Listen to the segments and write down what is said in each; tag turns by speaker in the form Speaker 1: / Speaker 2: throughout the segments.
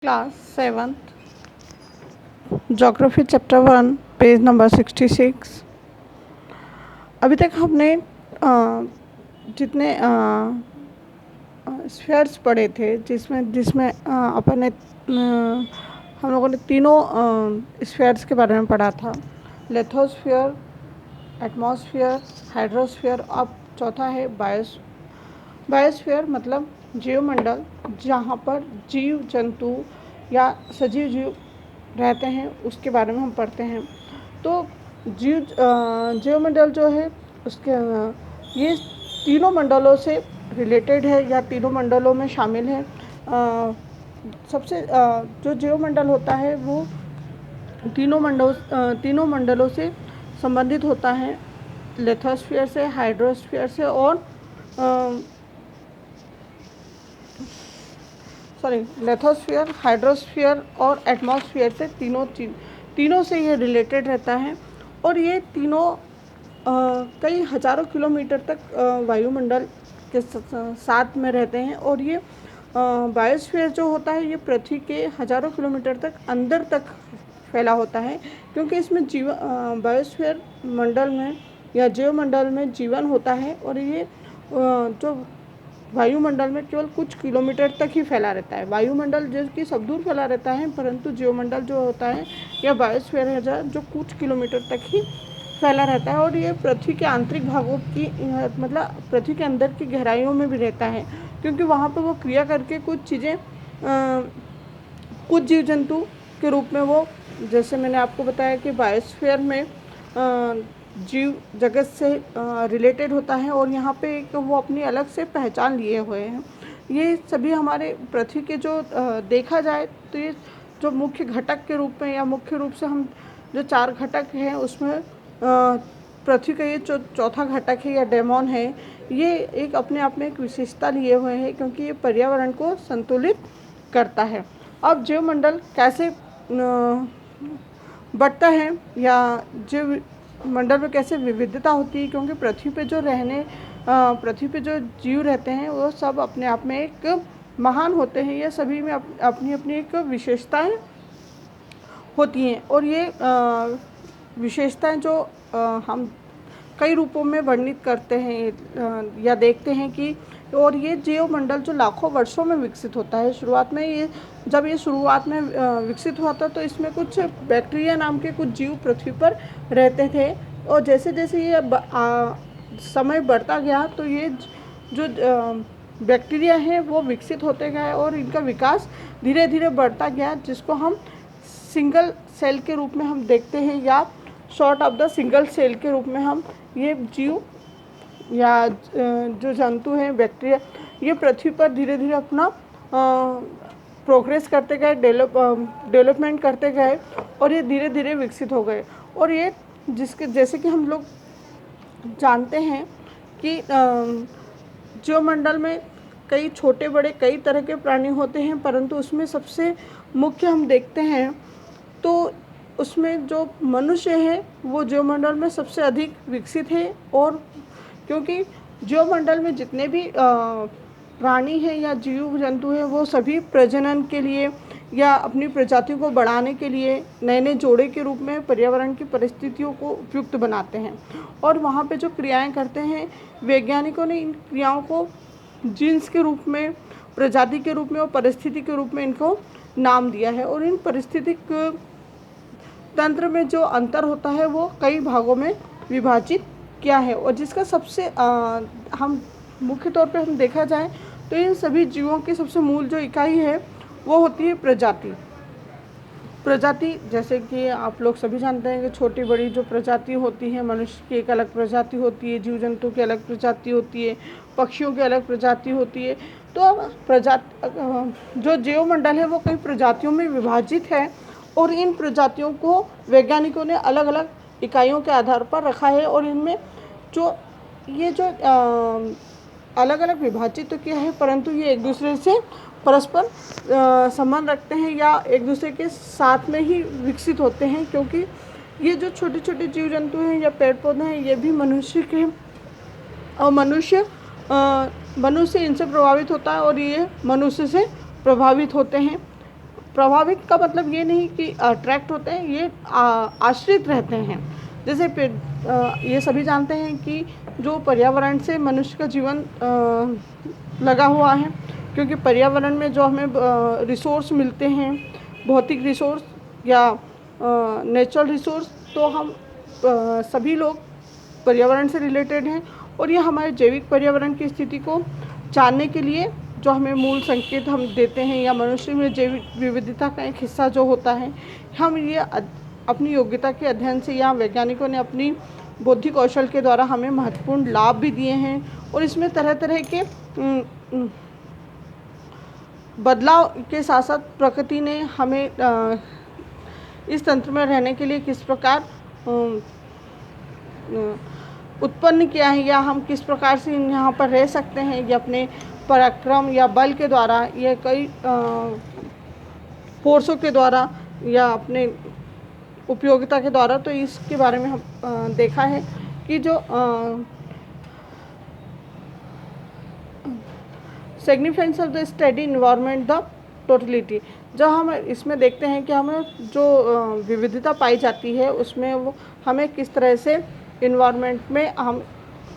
Speaker 1: Class 7th geography chapter 1 page number 66। अभी तक हमने जितने स्फीयर्स पढ़े थे जिसमें जिसमें अपन ने हम लोगों ने तीनों स्फीयर्स के बारे में पढ़ा था। Lithosphere, atmosphere, hydrosphere. अब चौथा है बायोस्फीयर मतलब जीवमंडल, जहाँ पर जीव जंतु या सजीव जीव रहते हैं, उसके बारे में हम पढ़ते हैं। तो जीवमंडल जो है उसके ये तीनों मंडलों से रिलेटेड है या तीनों मंडलों में शामिल है। सबसे जो जीवमंडल होता है वो तीनों मंडलों से संबंधित होता है, लिथोस्फीयर से, हाइड्रोस्फीयर से और लिथोस्फीयर, हाइड्रोस्फीयर और एटमॉस्फेयर से तीनों से ये रिलेटेड रहता है। और ये तीनों कई हजारों किलोमीटर तक वायुमंडल के साथ में रहते हैं। और ये बायोस्फीयर जो होता है ये पृथ्वी के हजारों किलोमीटर तक अंदर तक फैला होता है, क्योंकि इसमें बायोस्फीयर मंडल में या जीवमंडल में जीवन होता है। और ये जो वायुमंडल में केवल कुछ किलोमीटर तक ही फैला रहता है। वायुमंडल जो कि सब दूर फैला रहता है, परंतु जीवमंडल जो होता है या बायोस्फीयर है जो कुछ किलोमीटर तक ही फैला रहता है। और ये पृथ्वी के आंतरिक भागों की मतलब पृथ्वी के अंदर की गहराइयों में भी रहता है, क्योंकि वहाँ पर वो क्रिया करके कुछ चीज़ें कुछ जीव जंतु के रूप में वो, जैसे मैंने आपको बताया कि बायोस्फीयर में जीव जगत से रिलेटेड होता है और यहाँ पे एक वो अपनी अलग से पहचान लिए हुए हैं। ये सभी हमारे पृथ्वी के जो देखा जाए तो ये जो मुख्य घटक के रूप में या मुख्य रूप से हम जो 4 घटक हैं उसमें पृथ्वी का ये जो चौथा घटक है या डेमोन है, ये एक अपने आप में एक विशेषता लिए हुए है, क्योंकि ये पर्यावरण को संतुलित करता है। अब जीवमंडल कैसे बढ़ता है या जीव मंडल में कैसे विविधता होती है, क्योंकि पृथ्वी पे जो जीव रहते हैं वो सब अपने आप में एक महान होते हैं। ये सभी में अपनी अपनी एक विशेषताएं होती हैं। और ये विशेषताएं जो हम कई रूपों में वर्णित करते हैं या देखते हैं कि, और ये जीवमंडल जो लाखों वर्षों में विकसित होता है। जब ये शुरुआत में विकसित हुआ था तो इसमें कुछ बैक्टीरिया नाम के कुछ जीव पृथ्वी पर रहते थे, और जैसे जैसे ये समय बढ़ता गया तो ये जो बैक्टीरिया हैं वो विकसित होते गए और इनका विकास धीरे धीरे बढ़ता गया, जिसको हम सिंगल सेल के रूप में हम देखते हैं या short of the single cell के रूप में हम ये जीव या जो जंतु हैं, बैक्टीरिया, ये पृथ्वी पर धीरे धीरे अपना प्रोग्रेस करते गए, डेवलपमेंट करते गए और ये धीरे धीरे विकसित हो गए। और ये जैसे कि हम लोग जानते हैं कि जीवमंडल में कई छोटे बड़े कई तरह के प्राणी होते हैं, परंतु उसमें सबसे मुख्य हम देखते हैं तो उसमें जो मनुष्य है वो जीवमंडल में सबसे अधिक विकसित है। और क्योंकि जीवमंडल में जितने भी प्राणी हैं या जीव जंतु हैं वो सभी प्रजनन के लिए या अपनी प्रजातियों को बढ़ाने के लिए नए नए जोड़े के रूप में पर्यावरण की परिस्थितियों को उपयुक्त बनाते हैं। और वहाँ पे जो क्रियाएं करते हैं, वैज्ञानिकों ने इन क्रियाओं को जीन्स के रूप में, प्रजाति के रूप में और परिस्थिति के रूप में इनको नाम दिया है। और इन पारिस्थितिक तंत्र में जो अंतर होता है वो कई भागों में विभाजित किया है, और जिसका सबसे हम मुख्य तौर पे हम देखा जाए तो इन सभी जीवों की सबसे मूल जो इकाई है वो होती है प्रजाति। जैसे कि आप लोग सभी जानते हैं कि छोटी बड़ी जो प्रजाति होती है, मनुष्य की एक अलग प्रजाति होती है, जीव जंतु की अलग प्रजाति होती है, पक्षियों की अलग प्रजाति होती है। तो जो जीवमंडल है वो कई प्रजातियों में विभाजित है, और इन प्रजातियों को वैज्ञानिकों ने अलग अलग इकाइयों के आधार पर रखा है। और इनमें जो अलग अलग विभाजित तो किया है, परंतु ये एक दूसरे से परस्पर संबंध रखते हैं या एक दूसरे के साथ में ही विकसित होते हैं, क्योंकि ये जो छोटे छोटे जीव जंतु हैं या पेड़ पौधे हैं ये भी मनुष्य के और मनुष्य इनसे प्रभावित होता है और ये मनुष्य से प्रभावित होते हैं। प्रभावित का मतलब ये नहीं कि अट्रैक्ट होते हैं, ये आश्रित रहते हैं। जैसे ये सभी जानते हैं कि जो पर्यावरण से मनुष्य का जीवन लगा हुआ है, क्योंकि पर्यावरण में जो हमें रिसोर्स मिलते हैं, भौतिक रिसोर्स या नेचुरल रिसोर्स, तो हम सभी लोग पर्यावरण से रिलेटेड हैं। और ये हमारे जैविक पर्यावरण की स्थिति को जानने के लिए जो हमें मूल संकेत हम देते हैं, या मनुष्य में जैविक विविधता का एक हिस्सा जो होता है, हम ये अपनी योग्यता के अध्ययन से या वैज्ञानिकों ने अपनी बौद्धिक कौशल के द्वारा हमें महत्वपूर्ण लाभ भी दिए हैं। और इसमें तरह तरह के बदलाव के साथ साथ प्रकृति ने हमें इस तंत्र में रहने के लिए किस प्रकार उत्पन्न किया है, या हम किस प्रकार से यहाँ पर रह सकते हैं, ये अपने पराक्रम या बल के द्वारा, ये कई फोर्सों के द्वारा या अपने उपयोगिता के द्वारा। तो इसके बारे में हम देखा है कि जो significance of the study environment the totality, जब हम इसमें देखते हैं कि हमें जो विविधता पाई जाती है उसमें वो हमें किस तरह से इन्वायरमेंट में हम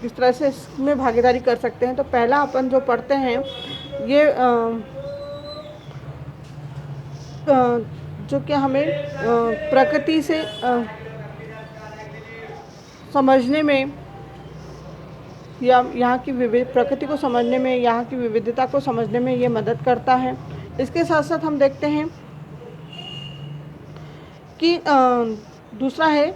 Speaker 1: किस तरह से इसमें भागीदारी कर सकते हैं। तो पहला अपन जो पढ़ते हैं ये जो कि हमें प्रकृति से समझने में या यहाँ की प्रकृति को समझने में, यहाँ की विविधता को समझने में ये मदद करता है। इसके साथ साथ हम देखते हैं कि दूसरा है,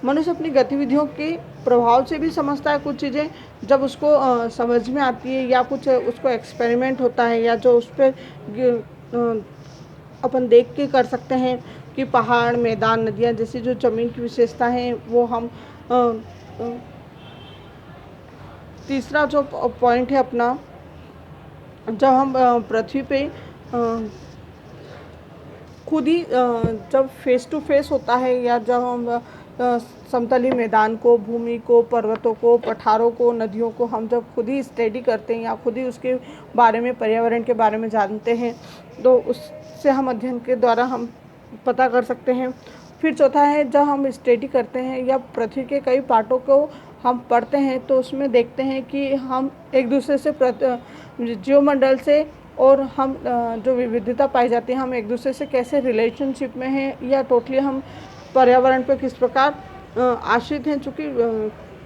Speaker 1: मनुष्य अपनी गतिविधियों के प्रभाव से भी समझता है कुछ चीज़ें, जब उसको समझ में आती है या कुछ उसको एक्सपेरिमेंट होता है, या जो उस पर अपन देख के कर सकते हैं कि पहाड़, मैदान, नदियाँ जैसी जो ज़मीन की विशेषता हैं वो हम तीसरा जो पॉइंट है अपना, जब हम पृथ्वी पे खुद ही जब फेस टू फेस होता है, या जब हम समतली मैदान को, भूमि को, पर्वतों को, पठारों को, नदियों को हम जब खुद ही स्टडी करते हैं या खुद ही उसके बारे में, पर्यावरण के बारे में जानते हैं, तो उससे हम अध्ययन के द्वारा हम पता कर सकते हैं। फिर चौथा है, जब हम स्टडी करते हैं या पृथ्वी के कई पार्टों को हम पढ़ते हैं, तो उसमें देखते हैं कि हम एक दूसरे से जीवमंडल से और हम जो विविधता पाई जाती है, हम एक दूसरे से कैसे रिलेशनशिप में हैं, या टोटली हम पर्यावरण पर किस प्रकार आश्रित हैं। चूँकि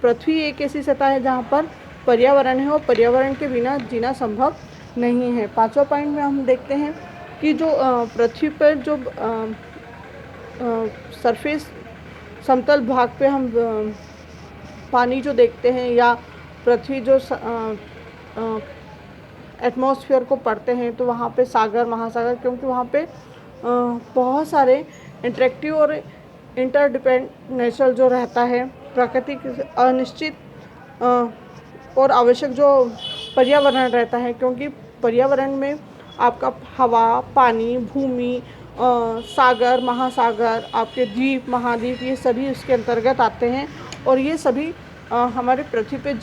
Speaker 1: पृथ्वी एक ऐसी सतह है जहाँ पर पर्यावरण है और पर्यावरण के बिना जीना संभव नहीं है। पांचवा पॉइंट में हम देखते हैं कि जो पृथ्वी पर जो सरफेस, समतल भाग पे हम पानी जो देखते हैं, या पृथ्वी जो एटमॉस्फेयर को पढ़ते हैं, तो वहाँ पे सागर, महासागर, क्योंकि वहाँ पे बहुत सारे इंटरेक्टिव और इंटरडिपेंड नेचर जो रहता है, प्राकृतिक अनिश्चित और आवश्यक जो पर्यावरण रहता है, क्योंकि पर्यावरण में आपका हवा, पानी, भूमि, सागर, महासागर, आपके द्वीप, महाद्वीप, ये सभी उसके अंतर्गत आते हैं, और ये सभी हमारे पृथ्वी पे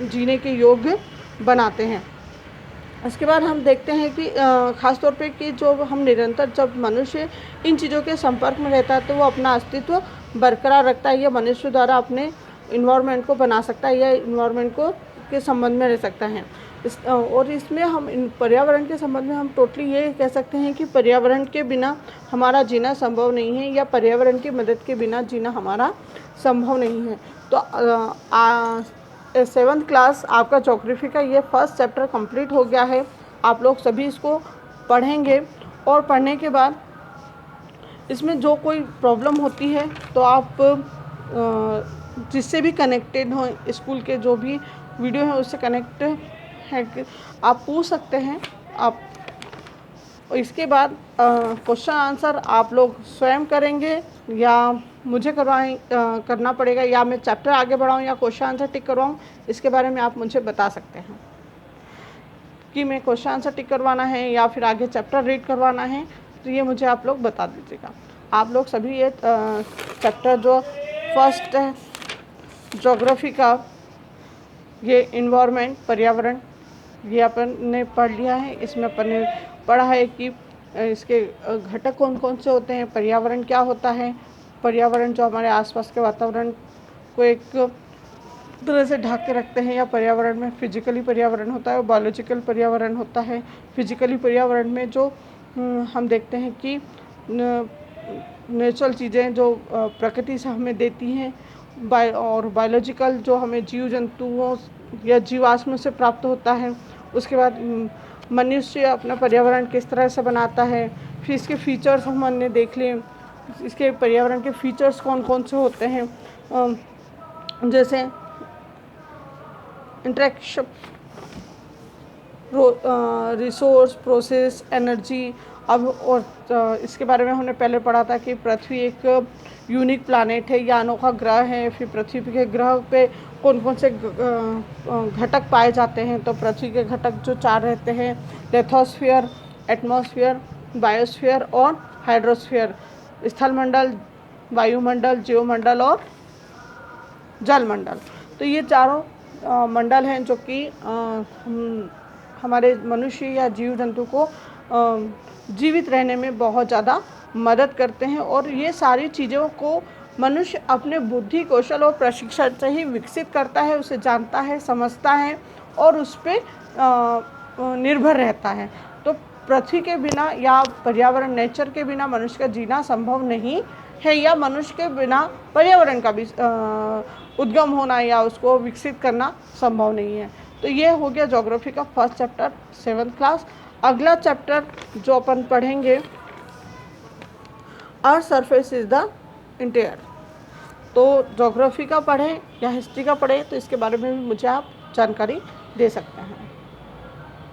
Speaker 1: जीने के योग्य बनाते हैं। इसके बाद हम देखते हैं कि ख़ास तौर पे कि जो हम निरंतर, जब मनुष्य इन चीज़ों के संपर्क में रहता है, तो वो अपना अस्तित्व बरकरार रखता है, या मनुष्य द्वारा अपने इन्वायरमेंट को बना सकता है, या इन्वायरमेंट को के संबंध में रह सकता है। और इसमें हम पर्यावरण के संबंध में हम टोटली ये कह सकते हैं कि पर्यावरण के बिना हमारा जीना संभव नहीं है, या पर्यावरण की मदद के बिना जीना हमारा संभव नहीं है। तो 7th क्लास आपका ज्योग्राफी का ये फर्स्ट चैप्टर कंप्लीट हो गया है। आप लोग सभी इसको पढ़ेंगे, और पढ़ने के बाद इसमें जो कोई प्रॉब्लम होती है तो आप जिससे भी कनेक्टेड हो, स्कूल के जो भी वीडियो हैं उससे कनेक्ट है, आप पूछ सकते हैं। आप इसके बाद क्वेश्चन आंसर आप लोग स्वयं करेंगे, या मुझे करना पड़ेगा, या मैं चैप्टर आगे बढ़ाऊँ या क्वेश्चन आंसर टिक करवाऊँ, इसके बारे में आप मुझे बता सकते हैं कि मैं क्वेश्चन आंसर टिक करवाना है या फिर आगे चैप्टर रीड करवाना है। तो ये मुझे आप लोग बता दीजिएगा। आप लोग सभी ये चैप्टर जो फर्स्ट है ज्योग्राफी का, ये इन्वायरमेंट, पर्यावरण, ये अपन ने पढ़ लिया है। इसमें अपन ने पढ़ा है कि इसके घटक कौन कौन से होते हैं, पर्यावरण क्या होता है, पर्यावरण जो हमारे आसपास के वातावरण को एक तरह से ढक के रखते हैं, या पर्यावरण में फिजिकली पर्यावरण होता है और बायोलॉजिकल पर्यावरण होता है। फिजिकली पर्यावरण में जो हम देखते हैं कि नेचुरल चीज़ें जो प्रकृति से हमें देती हैं, और बायोलॉजिकल जो हमें जीव जंतुओं या जीवाश्म से प्राप्त होता है। उसके बाद मनुष्य अपना पर्यावरण किस तरह से बनाता है, फिर इसके फीचर्स हमने देख लिए, इसके पर्यावरण के फीचर्स कौन कौन से होते हैं, जैसे इंटरेक्शन, रिसोर्स, प्रोसेस, एनर्जी। अब और इसके बारे में हमने पहले पढ़ा था कि पृथ्वी एक यूनिक प्लानेट है या अनोखा ग्रह है। फिर पृथ्वी के ग्रह पे कौन कौन से घटक पाए जाते हैं, तो पृथ्वी के घटक जो 4 रहते हैं, लिथोस्फीयर, एटमॉस्फेयर, बायोस्फीयर और हाइड्रोस्फीयर। स्थलमंडल, वायुमंडल, जीवमंडल और जलमंडल। तो ये चारों मंडल हैं जो कि हमारे मनुष्य या जीव जंतु को जीवित रहने में बहुत ज़्यादा मदद करते हैं। और ये सारी चीज़ों को मनुष्य अपने बुद्धि, कौशल और प्रशिक्षण से ही विकसित करता है, उसे जानता है, समझता है और उस पर निर्भर रहता है। तो पृथ्वी के बिना या पर्यावरण, नेचर के बिना मनुष्य का जीना संभव नहीं है, या मनुष्य के बिना पर्यावरण का भी उद्गम होना या उसको विकसित करना संभव नहीं है। तो ये हो गया ज्योग्राफी का फर्स्ट चैप्टर, 7th क्लास। अगला चैप्टर जो अपन पढ़ेंगे, earth surface is the interior. तो ज्योग्राफी का पढ़ें या हिस्ट्री का पढ़ें, तो इसके बारे में भी मुझे आप जानकारी दे सकते हैं।